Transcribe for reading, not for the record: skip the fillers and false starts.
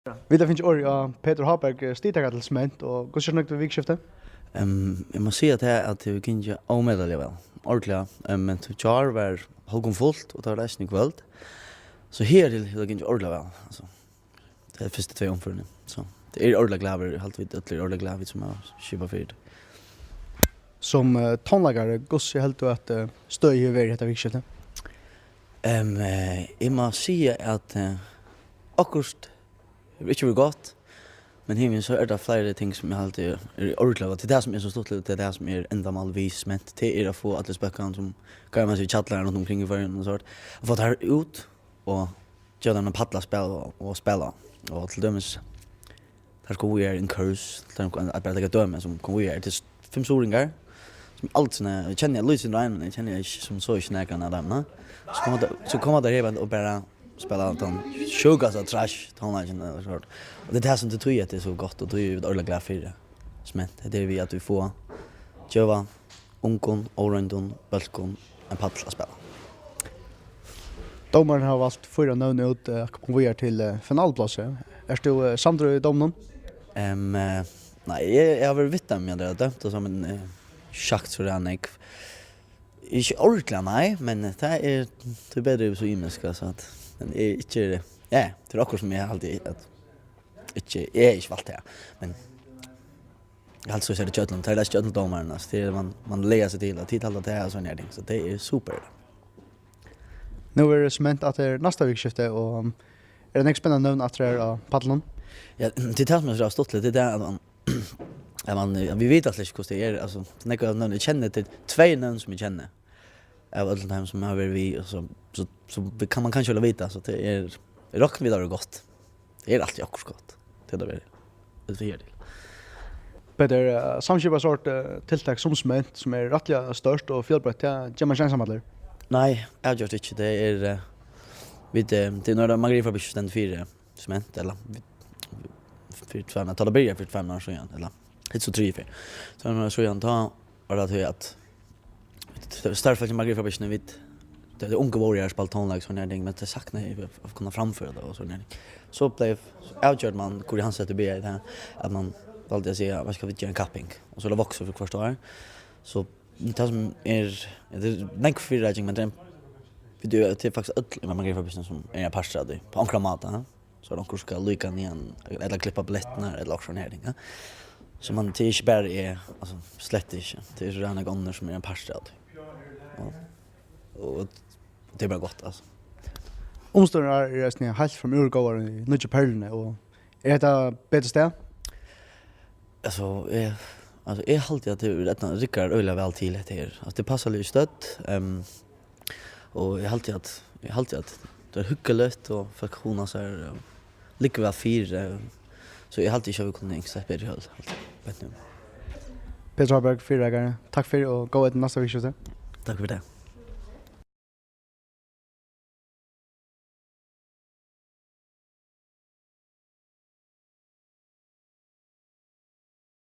Vi har finnes år av Peter Haberg stitakar til Sment, og hvordan er det nok til vikskiftet? Jeg må si at vi kan ikke omedelig vel, ordentlig, men til kjar var halvgång fullt, og det var resten i kveld. Så her til det kan ikke ordentlig vel, altså. Det er første 2 omførende, så det er ordentlig glad, helt vidt ytterligere ordentlig glad, som er 24. Som tonlagare, hvordan er helt du at støy i vei etter vikskiftet? Jeg må si at akkurat det har ikke vært godt, men himmelen så er det flere ting som jeg alltid er ordentlig. Det er det som er så stort, det er det som er enda malvis, men det er å få alle spøkene som kan man si tjattlere rundt omkring i førgen og sånt. Og få det her ut, og gjøre denne paddlaspill og spille. Og til dømes, der skal vi gjøre en kurs, der kan jeg bare legge døme, som kan vi gjøre til 5 soringar, som alt sånne, jeg kjenner jeg lyser regnen, jeg kjenner ikke som så ikke nærkene av dem. Så kommer det her og bare spela den sjukaste trash tonlagen eller så. Och det är det som det tror jag att det är så gott och tror ju ordentligt glad för det. Smänt det är vi att vi får Jova, Onkon, Orandon, Balkon en paddla spela. Domaren har valgt 4 navn ut konvojer til finalplasser. Er du samtidig i domnen? Nej, jag har varit vitt dem jag har dömt och som en schakt för den jag. Ikke ordentlig nei, men det er bedre så imenska, så at men er ikke, ja, det er akkurat som jeg alltid, at ikke, jeg er ikke valgt det, men jeg har alltid så ser det kjøtlen, det er ikke kjøtteldommeren, det er man leger seg til, og tid til det og sånne her ting, så det er super. Nå er det sement at det er neste vikskifte, og er det ikke spennende navn at det er av paddelen? Ja, det som jeg har stått litt, det er at vi vet ikke hvordan det er, altså, jeg kjenner til 2 navn som jeg kjenner, av alle dem som har vært vi, så kan man kanskje vite, så det er rocken videre godt. Det er alltid akkurat godt, til det er det vi gjør til. Peter, samskipet sort tiltak som Sment, som er rettelig størst og fjellbrett, gjør man kjenne sammen? Nei, jeg har gjort ikke. Det er når man griper på stendt 4 Sment, eller 4-5, jeg tar det bryr 4-5 år siden, eller litt så 3-4. Så når jeg så igjen, da var det til at størrelse til Margrit Fabriksene vidt det är unga warrior spalt tonlag sån här ting men det saknar jag att kunna framföra det och sån här. Så blev outgörd man hur han sätter be det att man valde att säga vad ska vi göra en capping och så det växer för första år. Så det som är det näck för raging men det vi det är faktiskt öll Margrit Fabriksene som är passade på ankra mat så de ska lycka igen eller klippa blättnar eller också sån här ting. Så man till inte bara är alltså slett inte. Det är sådana gånger som är en passad. Och det är bara gott alltså. Omstående er resten helt fra urgåvaren i Nudge Perlene, og er det bedre sted? Alltså jag har alltid att det är ryckar öliga väl till det här. Alltså det passar lite stött och jag har alltid att det är hyggeligt och funktioner så här lika väl 4 så jag har alltid kört kunna extra bättre höll. Peter Haberg, 4 ägare. Tack för och gå ett nästa vecka. Tack för det.